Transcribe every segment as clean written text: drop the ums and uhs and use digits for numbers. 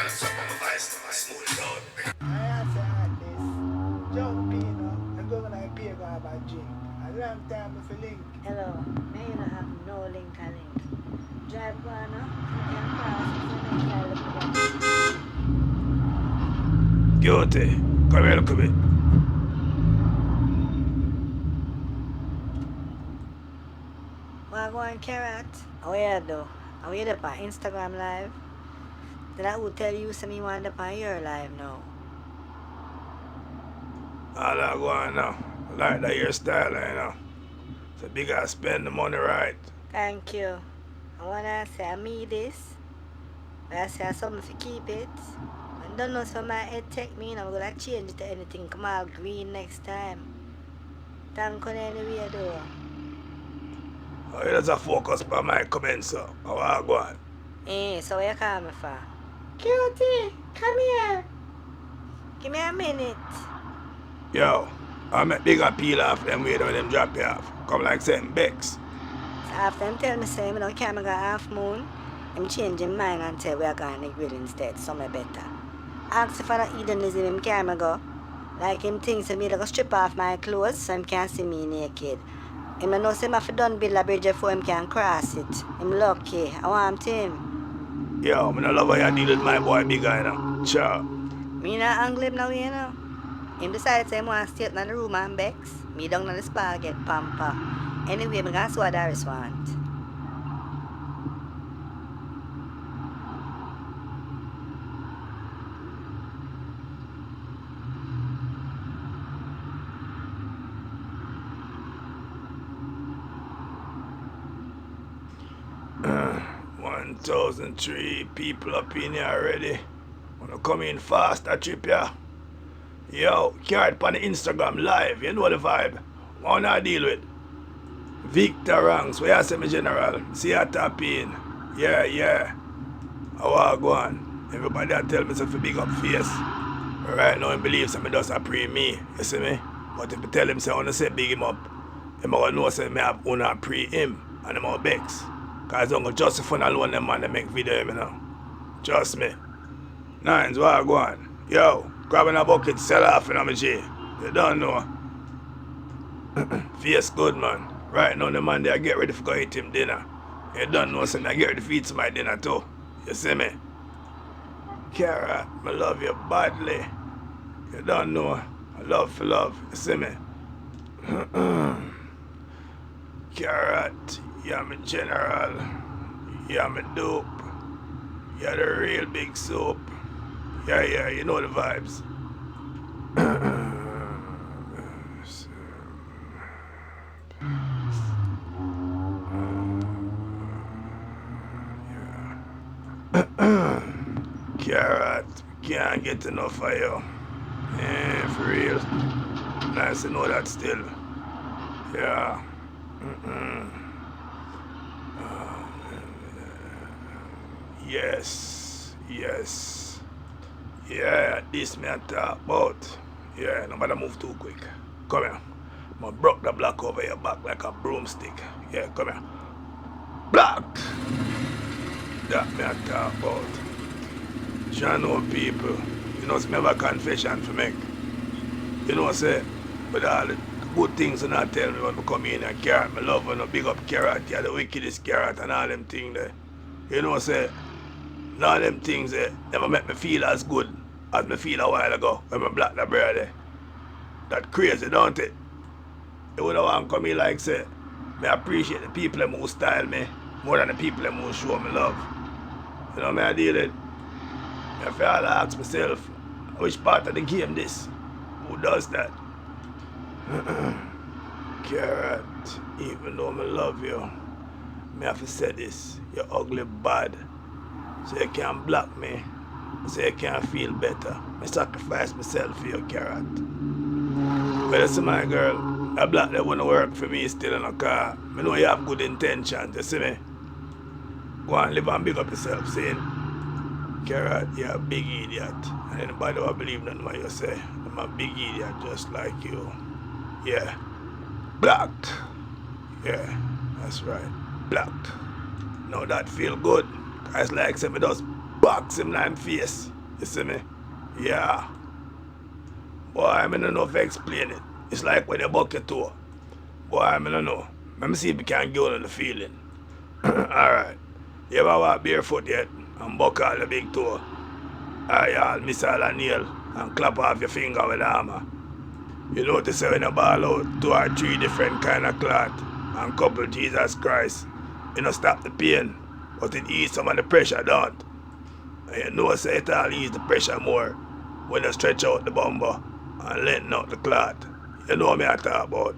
I say artist, jump in, and go on a pay go have a drink. A long time if you link. Hello, me you don't have no link a link. Drive go on, you can cross if you make your look at Guilty. Come here, look at me. What go on, Karrot? How you do? How you up on Instagram live? Did I who tell you some you want up on your live now? All I go on now. I like that hairstyle, you know. So big I spend the money right. Thank you. I wanna say I mean this. But I say I something to keep it. I don't know so my head take me and I'm gonna change it to anything. Come out green next time. Thank you anyway though. Oh, you just a focus on my comments, so how I go on. So what you call me for? Cutie, come here. Give me a minute. Yo, I make big peel off them way when them drop you off. Come like saying Bex. So after them tell me say me don't carry go half moon, I'm changing mind and tell we are going to grill instead, so me better. Ask if I don't hedonism him carry me go. Like him thinks me like strip off my clothes so him can't see me naked. Him know say I done build a bridge before him can cross it. Him lucky. I want him. Yo, I don't love how you deal with my boy big guy now. Ciao. Me not angle him now, you know. Him decided say him want to stay in the room and bex. Me down on the spa get pamper. Anyway, me gonna see what Darius want. Uh, 1,003 people up in here already. Wanna come in fast, that trip, yeah? Yo, Karrot on the Instagram live, you know the vibe. What I deal with? Victor Ranks, where you say me general? See you tap in. Yeah. How I go on? Everybody that tell me so for big up face. Right now he believes me just a pre me, you see me? But if I tell him say I wanna say big him up, him gonna know say me have wanna pre him and him gonna vex. Cause Uncle Joseph alone them man they make video you know. Trust me. Nines, what I go on? Yo, grabbing a bucket, sell off in my G. You don't know. Face good man. Right now the man they get ready for go eat him dinner. You don't know so I get ready to eat my dinner too. You see me? Karrot, I love you badly. You don't know. I love for love. You see me? Karrot, you're my general. You're my dope. You're the real big soap. Yeah, you know the vibes. Karrot, can't get enough of you. Yeah, for real. Nice to know that still. Yeah. Yes. Yeah, this me I talk about. Yeah, nobody move too quick. Come here. I broke the block over your back like a broomstick. Yeah, come here. Block! That me I talk about. You know people, you know, me have a confession to make. You know, say, with all the good things you not tell me when I come in and Karrot, I love when I big up Karrot, you're the wickedest Karrot and all them things there. You know, say, none of them things there never make me feel as good as me feel a while ago when I black the bread there. That crazy, don't it? You would want to come in like say, me appreciate the people who style me more than the people who show me love. You know, me I deal with. I feel I ask myself, which part of the game this? Who does that? Karrot, even though I love you, me have to say this, you're ugly bad. So you can't block me, so you can't feel better. I sacrifice myself for you, Karrot. But you see my girl, a black that wouldn't work for me still in a car. I know you have good intentions, you see me? Go and live and big up yourself, saying, Karrot, you're a big idiot. And anybody will believe nothing what you say. I'm a big idiot just like you. Yeah. Blocked. Yeah, that's right. Blocked. Now that feel good. It's like say me just box him in the face. You see me? Yeah. Boy, I don't know if I explain it. It's like when you buck your toe. Boy, I don't know. Let me see if we can get on the feeling. Alright. You ever walk barefoot yet and buck all the big toe? Y'all miss all the nail and clap off your finger with the hammer. You notice when you ball out 2 or 3 different kind of cloth and couple Jesus Christ, you don't stop the pain, but it ease some of the pressure, don't? And you know say it all ease the pressure more when you stretch out the bumper and lengthen out the cloth. You know what I talk about?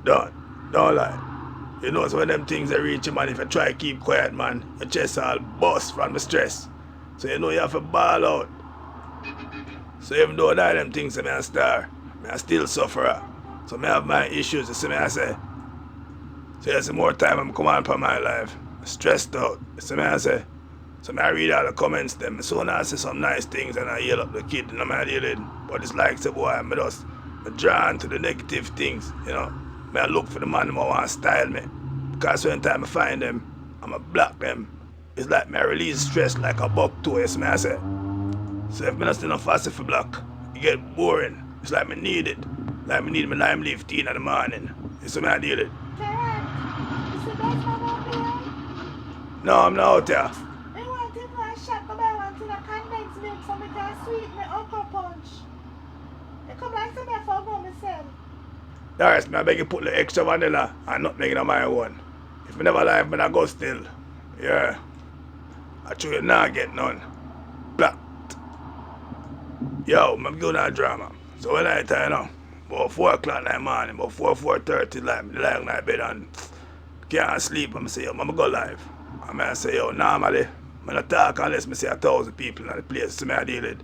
Don't lie. You know so when them things are reaching, man, if you try to keep quiet, man, your chest all bust from the stress. So you know you have to ball out. So even though that them things say me a star, I still suffer. So I have my issues, you see me I say. So you see more time I'm coming on for my life. Stressed out. You see me I say. So I read all the comments them. So now I say some nice things and I yell up the kid and I'm dealing. But it's like say boy, I'm just drawn to the negative things, you know. I look for the man who want to style me. Because when time I find them, I'm a block them. It's like me release stress like a buck to it, I say. So if I not still fast for block, it get boring. It's like me need it. Like me need my lime leaf tea in the morning. You see me I deal it. Karrot, you see that man out there? No, I'm not out there. I want him to shot the bell until I condensed milk so I can sweeten my uncle punch. You come like some for go myself. Alright, I beg you put the extra vanilla and nothing in my one. If I never live, I go still. Yeah. I show you now get none. Black. Yo, I'm going to drama. So when I tell you now, about 4 o'clock in the morning, about 4:30, like, me lie on my bed and can't sleep, I'm say, yo, I'm go live. And I say, yo, normally, I'm not talk unless I see 1,000 people in the place, so I deal it.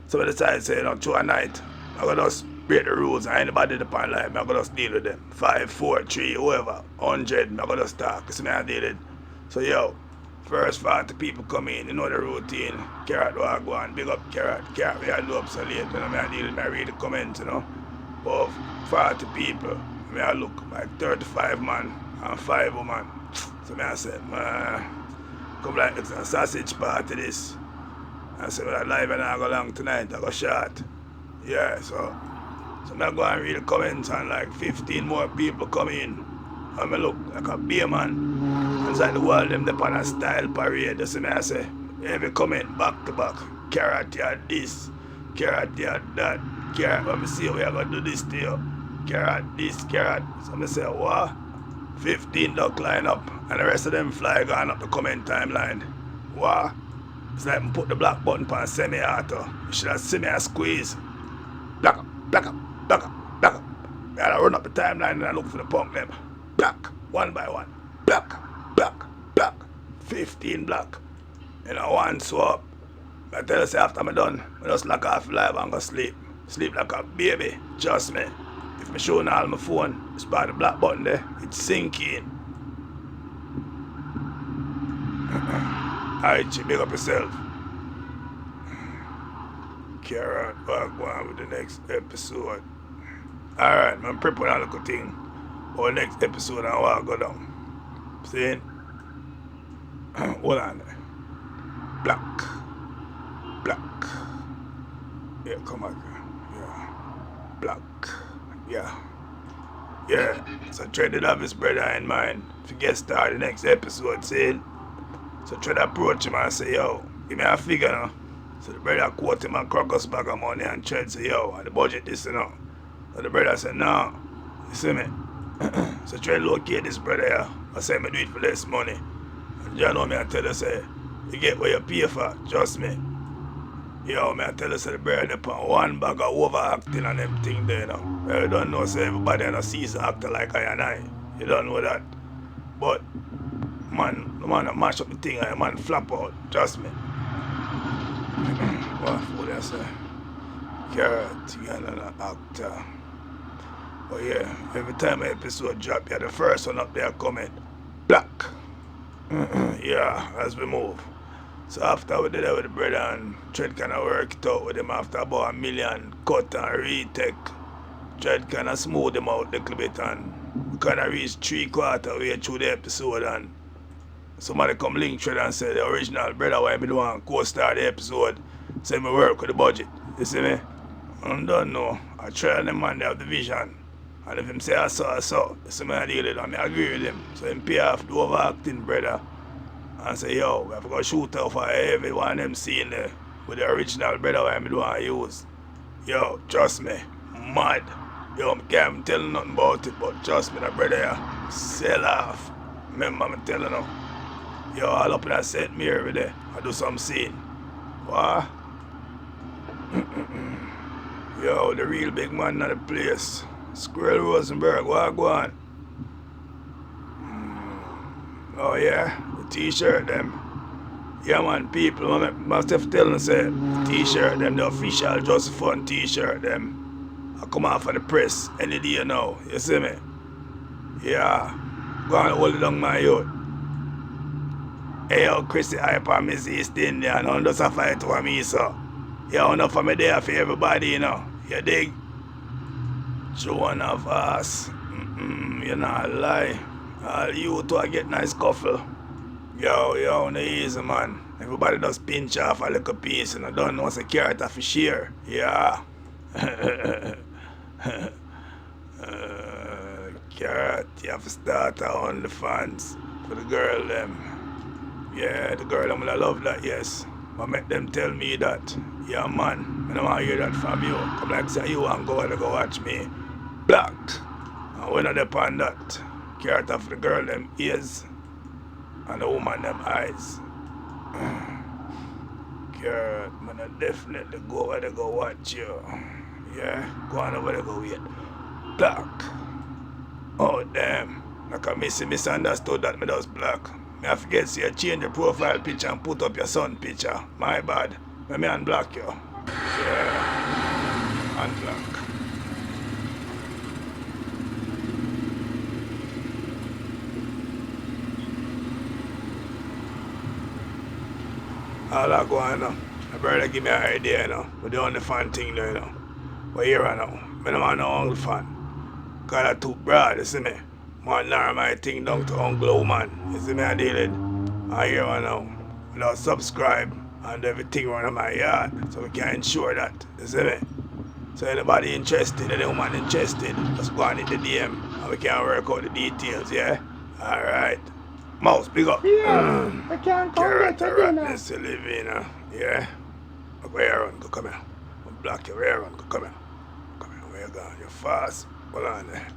So I decide to say, you know, through a night, I'm going to just break the rules and anybody upon live, I'm going to just deal with them. 5, 4, 3, whoever, 100, I'm going to just talk, so I deal it. So yo, first 40 people come in, you know the routine. Karrot will go and big up Karrot. Karrot we had do up so late, you know, I deal with my read the comments, you know. But 40 people, I look like 35 man and 5 women. So I said, man, come like it's a sausage party this. I said, well, I live and I go long tonight, I go short. Yeah, so I go and read the comments and like 15 more people come in. And I look like a beer man. It's like the world them up on a style parade. That's what I say. Every comment back to back. Karrot you this, Karrot you that. Karrot, let me see how we are going to do this to you. Karrot this, Karrot. So I say, what? 15 duck line up. And the rest of them fly going up the comment timeline. What? It's like I put the black button on semi-auto. You should have seen me a squeeze. Black up, black up, black up, black up. I gotta run up the timeline and I look for the punk them. Black, one by one. Black, black, black. 15 black. You know, one swap. I tell you, say after I'm done, I just lock off live and go sleep. Sleep like a baby. Trust me. If I'm showing all my phone, it's by the black button there. It's sinking. Alright, you big up yourself. Karrot, back one with the next episode. Alright, I'm prepping a little thing. Or next episode and I'll go down. See? Hold on there. Black. Black. Yeah, come on. Yeah. Black. Yeah. Yeah. So try to have his brother in mind. If you get started the next episode, see? So try to approach him and say, yo, give me a figure now. So the brother quote him a crocus bag of money and try to say, yo, and the budget this, you know. So the brother said, no. You see me? So try to locate this brother here. I say me do it for less money. And you know me I tell you say, you get what you pay for, trust me. Yo, me I tell you say the brother upon one bag of overacting and them thing there, you know. You don't know say everybody in a season actor like I and I. You don't know that. But man, the man that mash up the thing and the man flap out, trust me. What fool I say? Karrot, you are an actor. But yeah, every time an episode drop, you're the first one up there comment. Black. Yeah, as we move. So after we did that with the brother and Tread kind of work it out with him after about 1 million cut and retake. Tread kind of smooth him out a little bit and we kind of reached 3/4 way through the episode and somebody come link thread and say the original brother why me don't co-star the episode. Say me work with the budget. You see me? I don't know. I try them man they have the vision. And if him say I saw, you see me I deal with him, I agree with him. So him pay off the overacting brother and say yo, we have to go shoot out for every one of them scene there with the original brother why me don't use. Yo, trust me, mad. Yo, I can't tell nothing about it, but trust me, that brother here, sell off. Remember me telling you. Yo, all up in that St. Mary every day. I do some scene. What? Yo, the real big man in the place. Squirrel Rosenberg, what go on? Oh yeah, the t-shirt them. Yeah man, people must have tell them say t-shirt them, the official Just Fun t-shirt them. I come out for the press any day now, you see me? Yeah. Go and hold it down my youth. Hey yo, Chrissy hype on Miss East India and on just a fight for me, so. Yeah, enough of me there for everybody, you know. You dig? One of us. You not lie. All you two get nice couple. Yo, no easy man. Everybody just pinch off a little piece and I don't know what's a carrot of a share. Yeah. Karrot, you have to start on the fans for the girl them. Yeah, the girl I'm gonna love that, yes. But make them tell me that. Yeah man, I don't want to hear that from you. Come like say you want to go watch me. Black. And when I depend that, Karrot of the girl them ears and the woman them eyes. Karrot, man, I definitely go where they go watch you. Yeah, go on over there go wait. Black. Oh damn. Like I misunderstood that me was black. I forget see you change your profile picture and put up your son picture. My bad. Let me unblock you. Yeah. Unblock. All that going on. My brother give me an idea, you know. We're doing the fun thing there, you know. But here I know. I don't want no uncle fan. Cause that too broad, you see me? Man narrow my thing down to Uncle Woman. You see me I deal it? I hear I know. Without subscribe and everything around my yard. So we can ensure that. You see me? So anybody interested, any woman interested, just go on in the DM and we can work out the details, yeah? Alright. Mouse, big up. Yeah, I can't come Karrot, get a to dinner. ratness to live in, yeah? Look where you run, go come here. I'm block you, where you run, go come here. Come here, where you going? You're fast. Hold on there.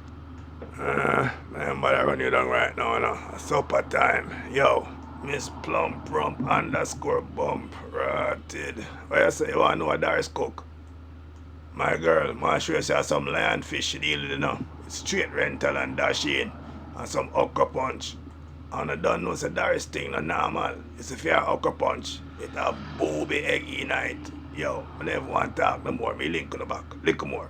Man, but I run you down right now, no? It's supper time. Yo, Miss Plum Prump underscore bump rotted. What you say, you want to know what Darius cook? My girl, I'm sure you see some lionfish deal, you know. Straight rental and dash in. And some okra punch. And I don't know say Darius thing not normal. It's if you have okra punch, it have booby egg in it. Yo, I never want to talk no more. Me link on the back. Link more.